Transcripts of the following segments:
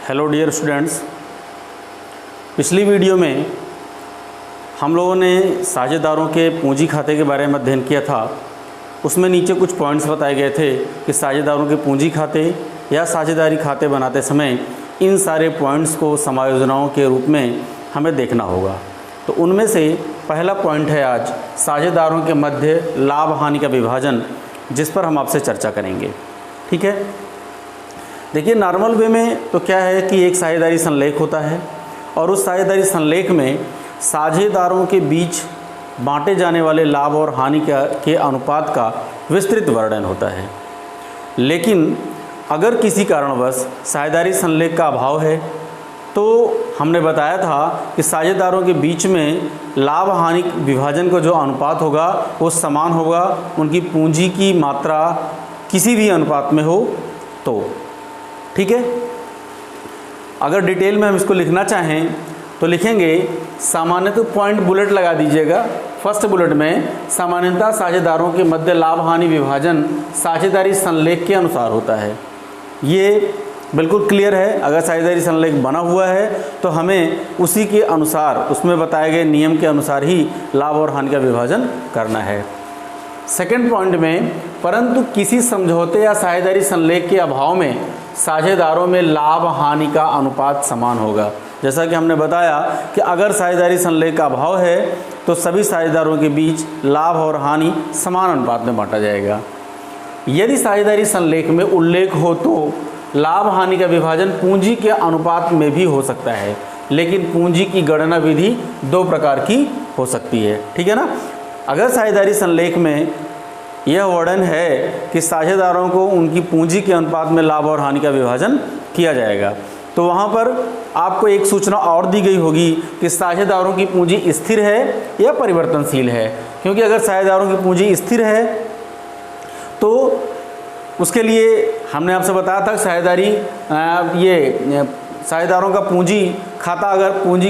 Hello dear students, पिछली video में हम लोगों ने साझेदारों के पूंजी खाते के बारे में अध्ययन किया था। उसमें नीचे कुछ पॉइंट्स बताए गए थे कि साझेदारों के पूंजी खाते या साझेदारी खाते बनाते समय इन सारे पॉइंट्स को समायोजनाओं के रूप में हमें देखना होगा। तो उनमें से पहला पॉइंट है आज साझेदारों के मध्य लाभ हानि का विभाजन, जिस पर हम आपसे चर्चा करेंगे। ठीक है, देखिए नॉर्मल वे में तो क्या है कि एक साझेदारी संलेख होता है और उस साझेदारी संलेख में साझेदारों के बीच बांटे जाने वाले लाभ और हानि के अनुपात का विस्तृत वर्णन होता है। लेकिन अगर किसी कारणवश साझेदारी संलेख का अभाव है तो हमने बताया था कि साझेदारों के बीच में लाभ हानि विभाजन का जो अनुपात होगा वो समान होगा, उनकी पूंजी की मात्रा किसी भी अनुपात में हो तो। ठीक है, अगर डिटेल में हम इसको लिखना चाहें तो लिखेंगे, सामान्यतः पॉइंट बुलेट लगा दीजिएगा। फर्स्ट बुलेट में सामान्यतः साझेदारों के मध्य लाभ हानि विभाजन साझेदारी संलेख के अनुसार होता है। ये बिल्कुल क्लियर है। अगर साझेदारी संलेख बना हुआ है तो हमें उसी के अनुसार, उसमें बताए गए नियम के अनुसार ही लाभ और हानि का विभाजन करना है। सेकंड पॉइंट में, परंतु किसी समझौते या साझेदारी संलेख के अभाव में साझेदारों में लाभ हानि का अनुपात समान होगा। जैसा कि हमने बताया कि अगर साझेदारी संलेख का अभाव है तो सभी साझेदारों के बीच लाभ और हानि समान अनुपात में बांटा जाएगा। यदि साझेदारी संलेख में उल्लेख हो तो लाभ हानि का विभाजन पूंजी के अनुपात में भी हो सकता है, लेकिन पूंजी की गणना विधि दो प्रकार की हो सकती है। ठीक है ना, अगर साझेदारी संलेख में यह वर्णन है कि साझेदारों को उनकी पूंजी के अनुपात में लाभ और हानि का विभाजन किया जाएगा तो वहाँ पर आपको एक सूचना और दी गई होगी कि साझेदारों की पूंजी स्थिर है या परिवर्तनशील है। क्योंकि अगर साझेदारों की पूंजी स्थिर है तो उसके लिए हमने आपसे बताया था साझेदारों का पूंजी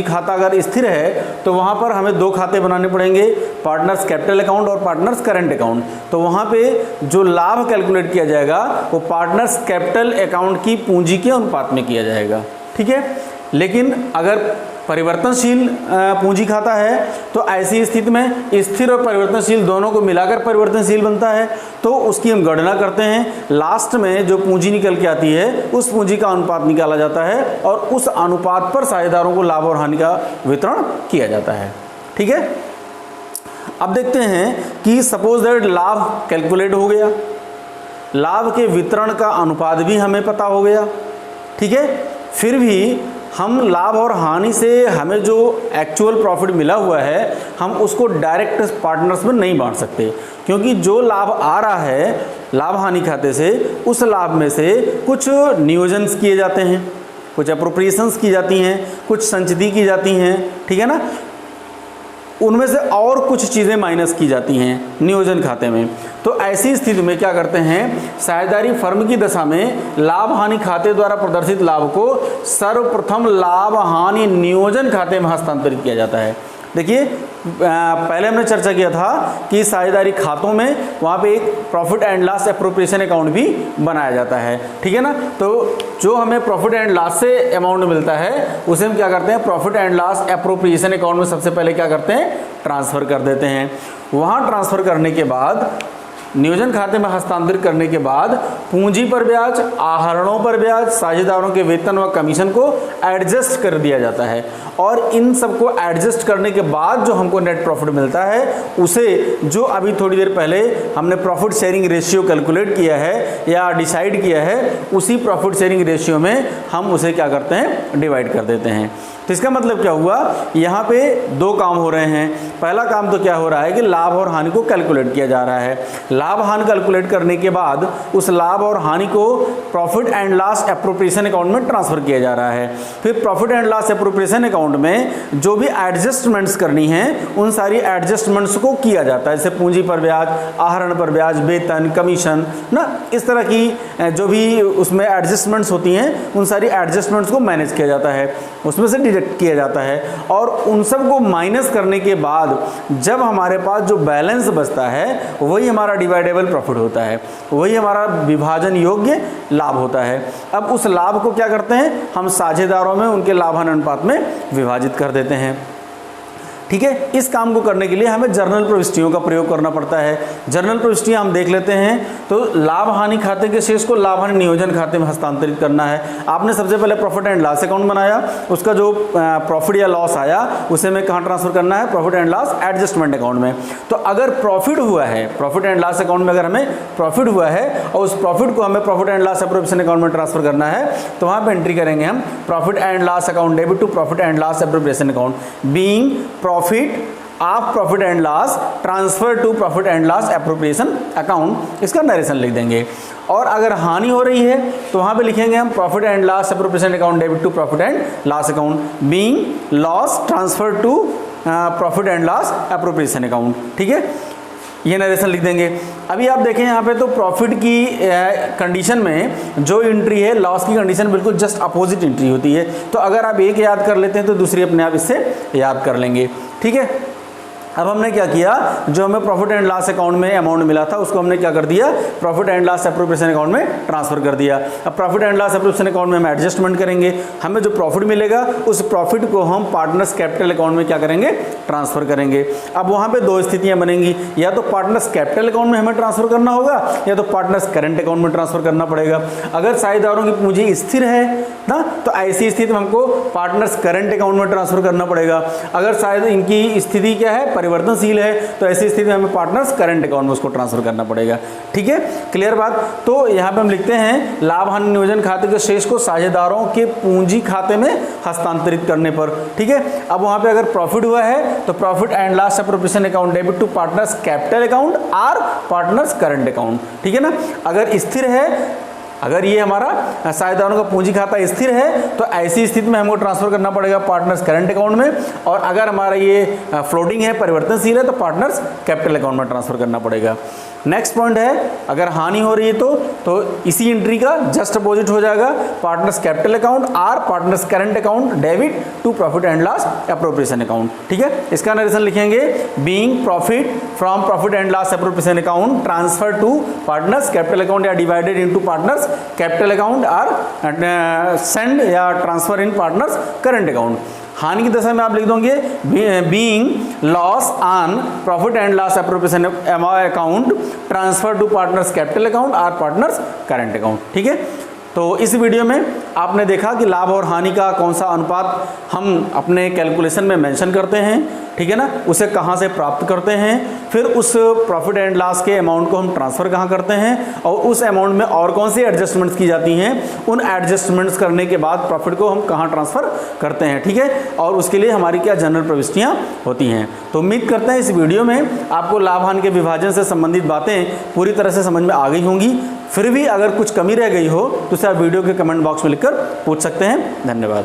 खाता अगर स्थिर है तो वहाँ पर हमें दो खाते बनाने पड़ेंगे, पार्टनर्स कैपिटल अकाउंट और पार्टनर्स करंट अकाउंट। तो वहाँ पे जो लाभ कैलकुलेट किया जाएगा वो पार्टनर्स कैपिटल अकाउंट की पूंजी के अनुपात में किया जाएगा। ठीक है, लेकिन अगर परिवर्तनशील पूंजी खाता है तो ऐसी स्थिति में स्थिर और परिवर्तनशील दोनों को मिलाकर परिवर्तनशील बनता है। तो उसकी हम गणना करते हैं, लास्ट में जो पूंजी निकल के आती है उस पूंजी का अनुपात निकाला जाता है और उस अनुपात पर साझेदारों को लाभ और हानि का वितरण किया जाता है। ठीक है, अब देखते हैं कि सपोज दैट लाभ कैलकुलेट हो गया, लाभ के वितरण का अनुपात भी हमें पता हो गया। ठीक है, फिर भी हम लाभ और हानि से हमें जो एक्चुअल प्रॉफिट मिला हुआ है हम उसको डायरेक्ट पार्टनर्स में नहीं बांट सकते, क्योंकि जो लाभ आ रहा है लाभ हानि खाते से उस लाभ में से कुछ नियोजन किए जाते हैं, कुछ अप्रोप्रिएशंस की जाती हैं, कुछ संचिति की जाती हैं। ठीक है ना, उनमें से और कुछ चीज़ें माइनस की जाती हैं नियोजन खाते में। तो ऐसी स्थिति में क्या करते हैं, साझेदारी फर्म की दशा में लाभ हानि खाते द्वारा प्रदर्शित लाभ को सर्वप्रथम लाभ हानि नियोजन खाते में हस्तांतरित किया जाता है। देखिए पहले हमने चर्चा किया था कि साझेदारी खातों में वहाँ पे एक profit and loss appropriation account भी बनाया जाता है। ठीक है ना, तो जो हमें प्रॉफिट एंड लॉस से अमाउंट मिलता है उसे हम क्या करते हैं, profit and loss appropriation account में सबसे पहले क्या करते हैं, ट्रांसफ़र कर देते हैं। वहाँ ट्रांसफ़र करने के बाद नियोजन खाते में हस्तांतरित करने के बाद पूंजी पर ब्याज, आहरणों पर ब्याज, साझेदारों के वेतन व कमीशन को एडजस्ट कर दिया जाता है और इन सबको एडजस्ट करने के बाद जो हमको नेट प्रॉफिट मिलता है उसे, जो अभी थोड़ी देर पहले हमने प्रॉफिट शेयरिंग रेशियो कैलकुलेट किया है या डिसाइड किया है, उसी प्रॉफिट शेयरिंग रेशियो में हम उसे क्या करते हैं, डिवाइड कर देते हैं। तो इसका मतलब क्या हुआ, यहाँ पे दो काम हो रहे हैं। पहला काम तो क्या हो रहा है कि लाभ और हानि को कैलकुलेट किया जा रहा है। लाभ हानि कैलकुलेट करने के बाद उस लाभ और हानि को profit and loss appropriation account में ट्रांसफ़र किया जा रहा है। फिर profit and loss appropriation account में जो भी एडजस्टमेंट्स करनी है उन सारी एडजस्टमेंट्स को किया जाता है, जैसे पूंजी पर ब्याज, आहरण पर ब्याज, वेतन, कमीशन ना, इस तरह की जो भी उसमें एडजस्टमेंट्स होती हैं उन सारी एडजस्टमेंट्स को मैनेज किया जाता है, उसमें से डिडक्ट किया जाता है। और उन सब को माइनस करने के बाद जब हमारे पास जो बैलेंस बचता है वही हमारा डिवाइडेबल प्रॉफिट होता है, वही हमारा विभाजन योग्य लाभ होता है। अब उस लाभ को क्या करते हैं, हम साझेदारों में उनके लाभांश अनुपात में विभाजित कर देते हैं। ठीक है, इस काम को करने के लिए हमें जर्नल प्रविष्टियों का प्रयोग करना पड़ता है। जर्नल प्रविष्टियां हम देख लेते हैं। तो लाभ हानि खाते के शेष को लाभ हानि नियोजन खाते में हस्तांतरित करना है। आपने सबसे पहले प्रॉफिट एंड लॉस अकाउंट बनाया, उसका जो प्रॉफिट या लॉस आया उसे में कहाँ ट्रांसफर करना है, profit and loss adjustment account में। तो अगर प्रॉफिट हुआ है, प्रॉफिट एंड लॉस अकाउंट में अगर हमें प्रॉफिट हुआ है और उस प्रॉफिट को हमें profit and loss appropriation account में ट्रांसफर करना है, तो वहाँ पर एंट्री करेंगे हम profit and loss account debit to profit and loss appropriation account being profit of profit and loss transfer to profit and loss appropriation account, इसका narration लिख देंगे। और अगर हानि हो रही है तो वहाँ पे लिखेंगे हम profit and loss appropriation account debit to profit and loss account being loss transfer to profit and loss appropriation account. ठीक है, ये नरेशन लिख देंगे। अभी आप देखें यहाँ पे तो प्रॉफिट की कंडीशन में जो एंट्री है, लॉस की कंडीशन बिल्कुल जस्ट अपोजिट एंट्री होती है। तो अगर आप एक याद कर लेते हैं तो दूसरी अपने आप इससे याद कर लेंगे। ठीक है, अब हमने क्या किया, जो हमें प्रॉफिट एंड लॉस अकाउंट में अमाउंट मिला था उसको हमने क्या कर दिया, profit and loss appropriation account में ट्रांसफर कर दिया। अब profit and loss appropriation account में हम एडजस्टमेंट करेंगे, हमें जो प्रॉफिट मिलेगा उस प्रॉफिट को हम पार्टनर्स कैपिटल अकाउंट में क्या करेंगे, ट्रांसफर करेंगे। अब वहाँ पे दो स्थितियाँ बनेंगी, या तो पार्टनर्स कैपिटल अकाउंट में हमें ट्रांसफर करना होगा या तो पार्टनर्स करंट अकाउंट में ट्रांसफर करना पड़ेगा। अगर साझेदारों की पूंजी स्थिर है ना, तो ऐसी स्थिति में हमको पार्टनर्स करंट अकाउंट में ट्रांसफर करना पड़ेगा। अगर शायद इनकी स्थिति क्या है, परिवर्तनशील है, तो ऐसी स्थिति में हमें पार्टनर्स करंट अकाउंट में उसको ट्रांसफर करना पड़ेगा। ठीक है, क्लियर बात। तो यहाँ पे हम लिखते हैं लाभ हानि नियोजन खाते के शेष को साझेदारों के पूंजी खाते में हस्तांतरित करने पर। ठीक है, अब वहाँ पे अगर प्रॉफिट हुआ है तो profit and loss appropriation account debit to partners capital account और पार्टनर्स करंट अकाउंट। ठीक है ना, अगर स्थिर है, अगर ये हमारा साझेदारों का पूंजी खाता स्थिर है तो ऐसी स्थिति में हमको ट्रांसफर करना पड़ेगा पार्टनर्स करंट अकाउंट में, और अगर हमारा ये फ्लोटिंग है, परिवर्तनशील है, तो पार्टनर्स कैपिटल अकाउंट में ट्रांसफर करना पड़ेगा। नेक्स्ट पॉइंट है, अगर हानि हो रही है तो इसी एंट्री का जस्ट अपोजिट हो जाएगा, पार्टनर्स कैपिटल अकाउंट और partners current account debit to profit and loss appropriation account. ठीक है, इसका नरेशन लिखेंगे being profit from profit and loss appropriation account transfer to partners capital account या divided into partners capital account और send या transfer in partners current account. हानि की दशा में आप लिख दोगे being loss on profit and loss appropriation account transfer to partners capital account और पार्टनर्स करंट अकाउंट। ठीक है, तो इस वीडियो में आपने देखा कि लाभ और हानि का कौन सा अनुपात हम अपने कैलकुलेशन में मेंशन करते हैं, ठीक है ना, उसे कहाँ से प्राप्त करते हैं, फिर उस प्रॉफिट एंड लॉस के अमाउंट को हम ट्रांसफ़र कहाँ करते हैं, और उस अमाउंट में और कौन सी एडजस्टमेंट्स की जाती हैं, उन एडजस्टमेंट्स करने के बाद प्रॉफिट को हम कहाँ ट्रांसफ़र करते हैं। ठीक है, और उसके लिए हमारी क्या जनरल प्रविष्टियाँ होती हैं। तो उम्मीद करते हैं इस वीडियो में आपको लाभ हानि के विभाजन से संबंधित बातें पूरी तरह से समझ में आ गई होंगी। फिर भी अगर कुछ कमी रह गई हो तो उसे आप वीडियो के कमेंट बॉक्स में लिखकर पूछ सकते हैं। धन्यवाद।